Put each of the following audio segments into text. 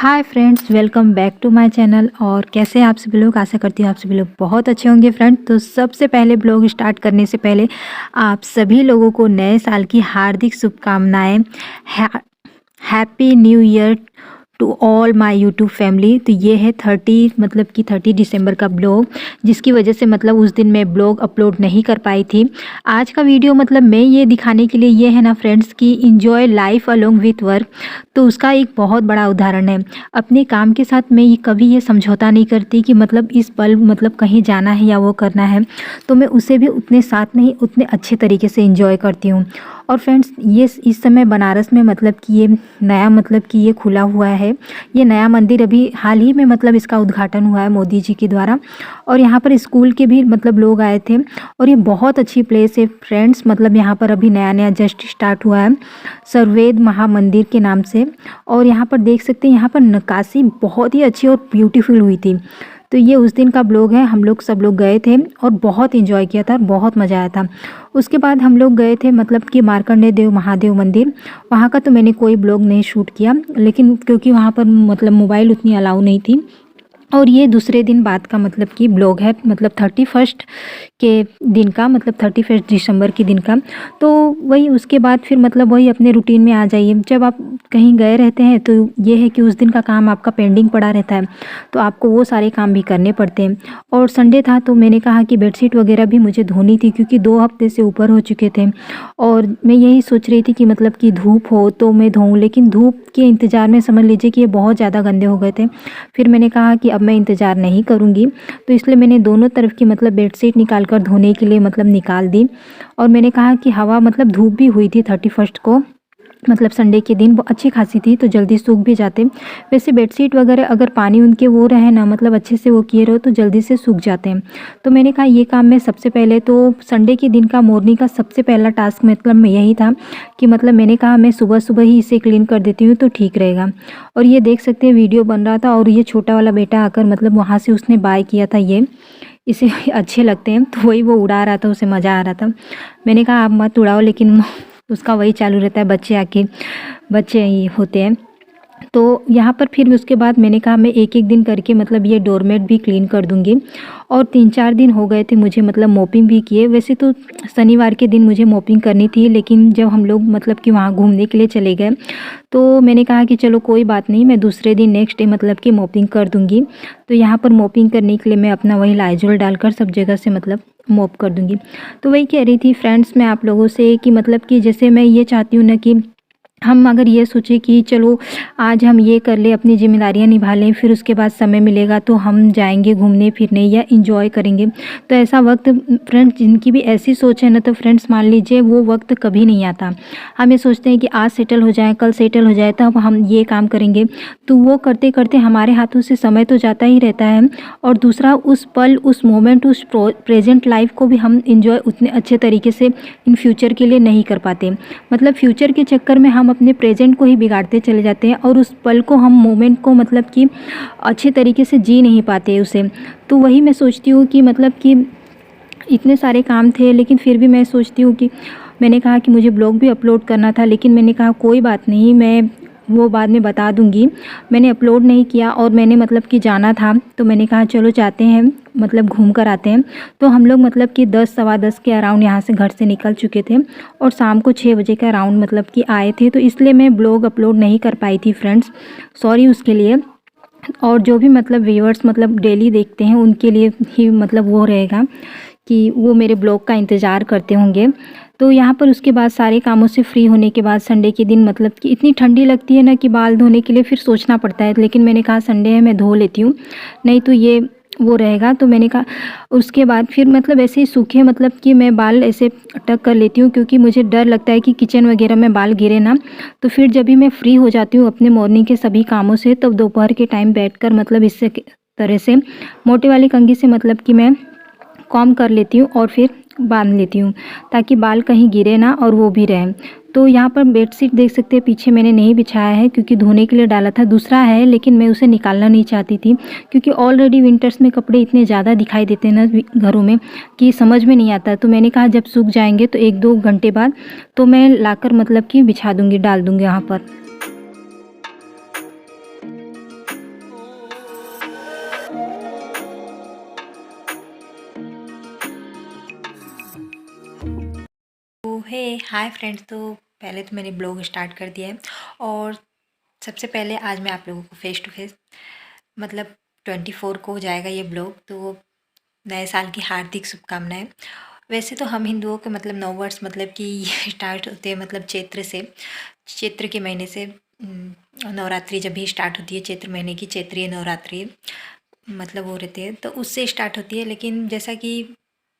Hi friends, welcome back to my channel. और कैसे हैं आप सभी लोग। आशा करती हूँ आप सभी लोग बहुत अच्छे होंगे। फ्रेंड्स, तो सबसे पहले ब्लॉग स्टार्ट करने से पहले आप सभी लोगों को नए साल की हार्दिक शुभकामनाएं। Happy new year to all my YouTube family. तो ये है 30 दिसंबर का ब्लॉग, जिसकी वजह से उस दिन मैं ब्लॉग अपलोड नहीं कर पाई थी। आज का वीडियो मैं ये दिखाने के लिए ये है ना फ्रेंड्स कि enjoy life along with work. तो उसका एक बहुत बड़ा उदाहरण है। अपने काम के साथ मैं कभी ये समझौता नहीं करती कि इस पल कहीं जाना है या वो करना है, तो मैं उसे भी उतने साथ में ही उतने अच्छे तरीके से इंजॉय करती हूँ। और फ्रेंड्स, ये इस समय बनारस में कि ये नया कि ये खुला हुआ है। ये नया मंदिर अभी हाल ही में इसका उद्घाटन हुआ है मोदी जी के द्वारा। और यहाँ पर स्कूल के भी लोग आए थे। और ये बहुत अच्छी प्लेस है फ्रेंड्स। यहाँ पर अभी नया नया जस्ट स्टार्ट हुआ है सर्वेद महामंदिर के नाम से। और यहाँ पर देख सकते हैं, यहाँ पर नक्काशी बहुत ही अच्छी और ब्यूटीफुल हुई थी। तो ये उस दिन का ब्लॉग है। हम लोग सब लोग गए थे और बहुत एंजॉय किया था और बहुत मज़ा आया था। उसके बाद हम लोग गए थे कि मार्कंडेय देव महादेव मंदिर। वहाँ का तो मैंने कोई ब्लॉग नहीं शूट किया, लेकिन क्योंकि वहाँ पर मोबाइल उतनी अलाउ नहीं थी। और ये दूसरे दिन बाद का कि ब्लॉग है 31 के दिन का 31 दिसंबर के दिन का। तो वही उसके बाद फिर वही अपने रूटीन में आ जाइए। जब आप कहीं गए रहते हैं तो ये है कि उस दिन का काम आपका पेंडिंग पड़ा रहता है, तो आपको वो सारे काम भी करने पड़ते हैं। और संडे था तो मैंने कहा कि बेडशीट वगैरह भी मुझे धोनी थी, क्योंकि 2 हफ्ते से ऊपर हो चुके थे। और मैं यही सोच रही थी कि कि धूप हो तो मैं धोऊँ, लेकिन धूप के इंतज़ार में समझ लीजिए कि ये बहुत ज़्यादा गंदे हो गए थे। फिर मैंने कहा कि अब मैं इंतज़ार नहीं करूँगी, तो इसलिए मैंने दोनों तरफ की बेडशीट निकाल कर धोने के लिए निकाल दी। और मैंने कहा कि हवा धूप भी हुई थी 31 को, संडे के दिन अच्छी खासी थी, तो जल्दी सूख भी जाते। वैसे बेडशीट वगैरह अगर पानी उनके वो रहे ना अच्छे से वो किए रहो तो जल्दी से सूख जाते हैं। तो मैंने कहा ये काम मैं सबसे पहले तो संडे के दिन का मॉर्निंग का सबसे पहला टास्क मैं यही था कि मैंने कहा मैं सुबह सुबह ही इसे क्लीन कर देती हूँ तो ठीक रहेगा। और ये देख सकते हैं वीडियो बन रहा था और ये छोटा वाला बेटा आकर वहाँ से उसने बाय किया था। ये इसे अच्छे लगते हैं, तो वही वो उड़ा रहा था, उसे मज़ा आ रहा था। मैंने कहा आप मत उड़ाओ, लेकिन उसका वही चालू रहता है, बच्चे ही होते हैं। तो यहाँ पर फिर उसके बाद मैंने कहा मैं एक एक दिन करके ये डोरमेट भी क्लीन कर दूँगी। और 3-4 दिन हो गए थे मुझे मोपिंग भी किए। वैसे तो शनिवार के दिन मुझे मोपिंग करनी थी, लेकिन जब हम लोग कि वहाँ घूमने के लिए चले गए, तो मैंने कहा कि चलो कोई बात नहीं, मैं दूसरे दिन नेक्स्ट डे कि मोपिंग कर दूँगी। तो यहाँ पर मोपिंग करने के लिए मैं अपना वही लाइजॉल डालकर सब जगह से मोप कर दूँगी। तो वही कह रही थी फ्रेंड्स मैं आप लोगों से कि जैसे मैं ये चाहती हूँ ना कि हम अगर ये सोचे कि चलो आज हम ये कर ले, अपनी ज़िम्मेदारियाँ निभा लें, फिर उसके बाद समय मिलेगा तो हम जाएंगे घूमने फिरने या इंजॉय करेंगे, तो ऐसा वक्त फ्रेंड्स जिनकी भी ऐसी सोच है ना, तो फ्रेंड्स मान लीजिए वो वक्त कभी नहीं आता। हम ये सोचते हैं कि आज सेटल हो जाए, कल सेटल हो जाए, तब हम ये काम करेंगे। तो वो करते करते हमारे हाथों से समय तो जाता ही रहता है। और दूसरा उस पल, उस मोमेंट, उस प्रेजेंट लाइफ को भी हम इंजॉय उतने अच्छे तरीके से इन फ्यूचर के लिए नहीं कर पाते। फ्यूचर के चक्कर में हम अपने प्रेजेंट को ही बिगाड़ते चले जाते हैं और उस पल को, हम मोमेंट को कि अच्छे तरीके से जी नहीं पाते उसे। तो वही मैं सोचती हूँ कि इतने सारे काम थे, लेकिन फिर भी मैं सोचती हूँ कि मैंने कहा कि मुझे ब्लॉग भी अपलोड करना था, लेकिन मैंने कहा कोई बात नहीं, मैं वो बाद में बता दूंगी। मैंने अपलोड नहीं किया और मैंने कि जाना था, तो मैंने कहा चलो जाते हैं, घूम कर आते हैं। तो हम लोग कि 10 सवा 10 के अराउंड यहाँ से घर से निकल चुके थे और शाम को 6 बजे के अराउंड कि आए थे। तो इसलिए मैं ब्लॉग अपलोड नहीं कर पाई थी फ्रेंड्स, सॉरी उसके लिए। और जो भी व्यूअर्स डेली देखते हैं उनके लिए ही वो रहेगा कि वो मेरे ब्लॉग का इंतज़ार करते होंगे। तो यहाँ पर उसके बाद सारे कामों से फ्री होने के बाद संडे के दिन कि इतनी ठंडी लगती है ना कि बाल धोने के लिए फिर सोचना पड़ता है, लेकिन मैंने कहा संडे है मैं धो लेती हूँ, नहीं तो ये वो रहेगा। तो मैंने कहा उसके बाद फिर ऐसे ही सूखे कि मैं बाल ऐसे टक कर लेती हूँ, क्योंकि मुझे डर लगता है कि किचन वगैरह में बाल गिरे ना। तो फिर जब भी मैं फ्री हो जाती हूँ अपने मॉर्निंग के सभी कामों से, तब दोपहर के टाइम बैठकर इससे तरह से मोटे वाली कंघी से कि मैं कॉम कर लेती हूँ और फिर बांध लेती हूँ, ताकि बाल कहीं गिरे ना और वो भी रहे। तो यहाँ पर बेडशीट देख सकते हैं, पीछे मैंने नहीं बिछाया है क्योंकि धोने के लिए डाला था, दूसरा है लेकिन मैं उसे निकालना नहीं चाहती थी, क्योंकि ऑलरेडी विंटर्स में कपड़े इतने ज़्यादा दिखाई देते हैं ना घरों में कि समझ में नहीं आता। तो मैंने कहा जब सूख जाएंगे तो 1-2 घंटे बाद तो मैं लाकर कि बिछा दूँगी, डाल दूँगी यहाँ पर। Hi friends. तो पहले तो मैंने ब्लॉग स्टार्ट कर दिया है और सबसे पहले आज मैं आप लोगों को फेस टू फेस मतलब 24 को जाएगा ये ब्लॉग। तो नए साल की हार्दिक शुभकामनाएं। वैसे तो हम हिंदुओं के मतलब नव वर्ष मतलब कि स्टार्ट होते हैं मतलब चैत्र के महीने से। नवरात्रि जब भी स्टार्ट होती है चैत्र महीने की चैत्रीय नवरात्रि मतलब वो रहते हैं तो उससे स्टार्ट होती है। लेकिन जैसा कि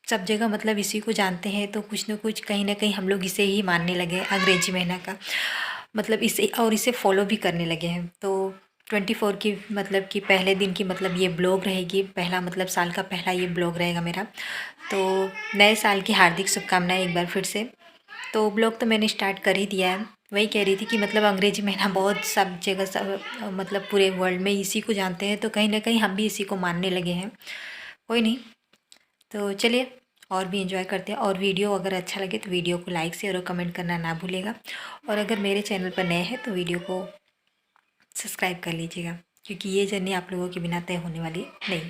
सब जगह मतलब इसी को जानते हैं तो कुछ न कुछ कहीं ना कहीं हम लोग इसे ही मानने लगे अंग्रेजी महीना का मतलब इसे फॉलो भी करने लगे हैं। तो 24 की मतलब कि पहले दिन की मतलब ये ब्लॉग रहेगी, पहला मतलब साल का पहला ये ब्लॉग रहेगा मेरा। तो नए साल की हार्दिक शुभकामनाएं एक बार फिर से। तो ब्लॉग तो मैंने स्टार्ट कर ही दिया है। वही कह रही थी कि मतलब अंग्रेजी महीना बहुत सब जगह सब मतलब पूरे वर्ल्ड में इसी को जानते हैं तो कहीं ना कहीं हम भी इसी को मानने लगे हैं। कोई नहीं, तो चलिए और भी एंजॉय करते हैं। और वीडियो अगर अच्छा लगे तो वीडियो को लाइक शेयर और कमेंट करना ना भूलेगा। और अगर मेरे चैनल पर नए हैं तो वीडियो को सब्सक्राइब कर लीजिएगा क्योंकि ये जर्नी आप लोगों के बिना तय होने वाली नहीं।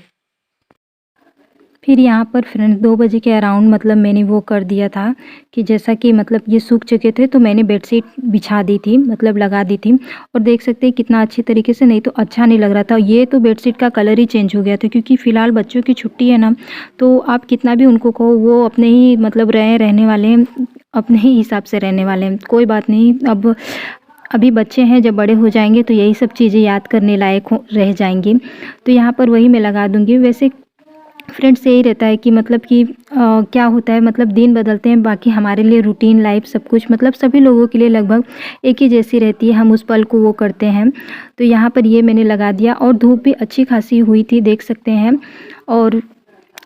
फिर यहाँ पर फ्रेंड्स 2 बजे के अराउंड मतलब मैंने वो कर दिया था कि जैसा कि मतलब ये सूख चुके थे तो मैंने बेडशीट बिछा दी थी मतलब लगा दी थी। और देख सकते हैं कितना अच्छी तरीके से, नहीं तो अच्छा नहीं लग रहा था। ये तो बेडशीट का कलर ही चेंज हो गया था क्योंकि फ़िलहाल बच्चों की छुट्टी है ना, तो आप कितना भी उनको कहो वो अपने ही मतलब रहने वाले हैं, अपने ही हिसाब से रहने वाले हैं। कोई बात नहीं, अब अभी बच्चे हैं, जब बड़े हो जाएंगे तो यही सब चीज़ें याद करने लायक रह जाएंगी। तो यहाँ पर वही मैं लगा दूँगी। वैसे फ्रेंड्स यही रहता है कि मतलब कि क्या होता है मतलब दिन बदलते हैं, बाकी हमारे लिए रूटीन लाइफ सब कुछ मतलब सभी लोगों के लिए लगभग एक ही जैसी रहती है, हम उस पल को वो करते हैं। तो यहाँ पर ये मैंने लगा दिया और धूप भी अच्छी खासी हुई थी देख सकते हैं। और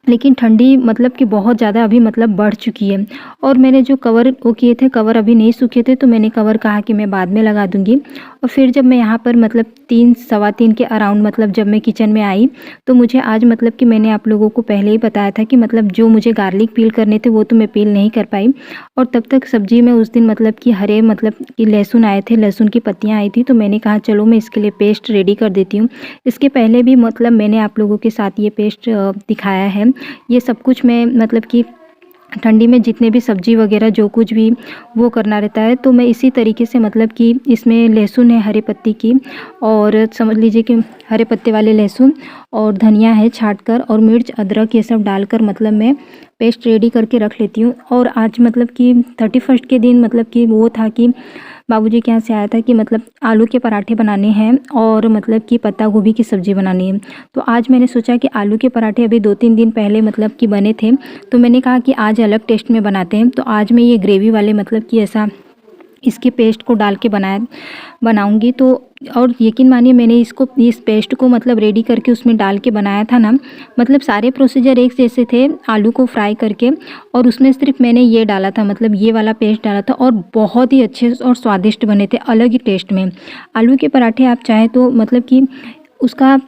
लेकिन ठंडी मतलब कि बहुत ज़्यादा अभी मतलब बढ़ चुकी है। और मैंने जो कवर वो किए थे, कवर अभी नहीं सूखे थे तो मैंने कवर कहा कि मैं बाद में लगा दूंगी। और फिर जब मैं यहाँ पर मतलब 3 सवा 3 के अराउंड मतलब जब मैं किचन में आई तो मुझे आज मतलब कि मैंने आप लोगों को पहले ही बताया था कि मतलब जो मुझे गार्लिक पील करने थे वो तो मैं पील नहीं कर पाई। और तब तक सब्जी में उस दिन मतलब कि हरे मतलब कि लहसुन आए थे, लहसुन की पत्तियाँ आई थी, तो मैंने कहा चलो मैं इसके लिए पेस्ट रेडी कर देती हूँ। इसके पहले भी मतलब मैंने आप लोगों के साथ ये पेस्ट दिखाया है। ये सब कुछ मैं मतलब कि ठंडी में जितने भी सब्जी वगैरह जो कुछ भी वो करना रहता है तो मैं इसी तरीके से मतलब कि इसमें लहसुन है हरे पत्ती की, और समझ लीजिए कि हरे पत्ते वाले लहसुन, और धनिया है छाट कर, और मिर्च अदरक ये सब डालकर मतलब मैं पेस्ट रेडी करके रख लेती हूँ। और आज मतलब कि 31 के दिन मतलब कि वो था कि बाबूजी के यहाँ से आया था कि मतलब आलू के पराठे बनाने हैं और मतलब कि पत्ता गोभी की सब्ज़ी बनानी है। तो आज मैंने सोचा कि आलू के पराठे अभी 2-3 दिन पहले मतलब कि बने थे, तो मैंने कहा कि आज अलग टेस्ट में बनाते हैं। तो आज मैं ये ग्रेवी वाले मतलब कि ऐसा इसके पेस्ट को डाल के बनाऊंगी। तो और यकीन मानिए मैंने इस पेस्ट को मतलब रेडी करके उसमें डाल के बनाया था ना, मतलब सारे प्रोसीजर एक जैसे थे। आलू को फ्राई करके और उसमें सिर्फ मैंने ये डाला था मतलब ये वाला पेस्ट डाला था, और बहुत ही अच्छे और स्वादिष्ट बने थे अलग ही टेस्ट में। आलू के पराठे आप चाहें तो मतलब कि उसका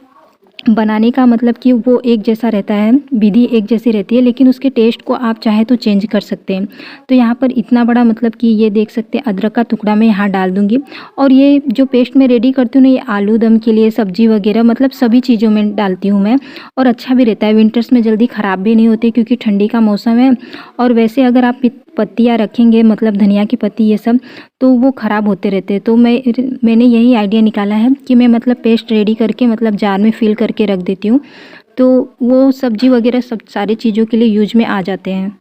बनाने का मतलब कि वो एक जैसा रहता है, विधि एक जैसी रहती है, लेकिन उसके टेस्ट को आप चाहे तो चेंज कर सकते हैं। तो यहाँ पर इतना बड़ा मतलब कि ये देख सकते हैं अदरक का टुकड़ा मैं यहाँ डाल दूँगी। और ये जो पेस्ट मैं रेडी करती हूँ ना, ये आलू दम के लिए, सब्जी वगैरह मतलब सभी चीज़ों में डालती हूँ मैं। और अच्छा भी रहता है, विंटर्स में जल्दी ख़राब भी नहीं होती क्योंकि ठंडी का मौसम है। और वैसे अगर आप पत्तियाँ रखेंगे मतलब धनिया की पत्ती ये सब, तो वो ख़राब होते रहते हैं। तो मैंने यही आइडिया निकाला है कि मैं मतलब पेस्ट रेडी करके मतलब जार में फिल करके रख देती हूँ, तो वो सब्जी वगैरह सब सारी चीज़ों के लिए यूज में आ जाते हैं।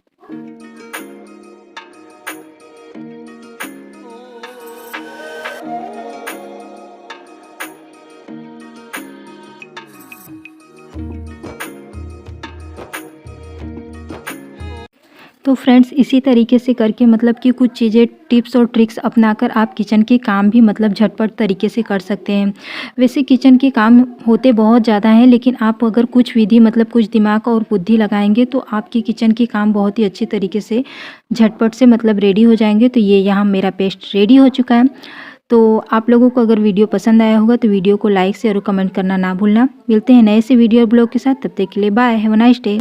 तो फ्रेंड्स इसी तरीके से करके मतलब कि कुछ चीज़ें टिप्स और ट्रिक्स अपनाकर आप किचन के काम भी मतलब झटपट तरीके से कर सकते हैं। वैसे किचन के काम होते बहुत ज़्यादा हैं, लेकिन आप अगर कुछ विधि मतलब कुछ दिमाग और बुद्धि लगाएंगे तो आपके किचन के काम बहुत ही अच्छी तरीके से झटपट से मतलब रेडी हो जाएंगे। तो ये यहाँ मेरा पेस्ट रेडी हो चुका है। तो आप लोगों को अगर वीडियो पसंद आया होगा तो वीडियो को लाइक शेयर और कमेंट करना ना भूलना। मिलते हैं नए से वीडियो और ब्लॉग के साथ, तब तक के लिए bye, have a nice day.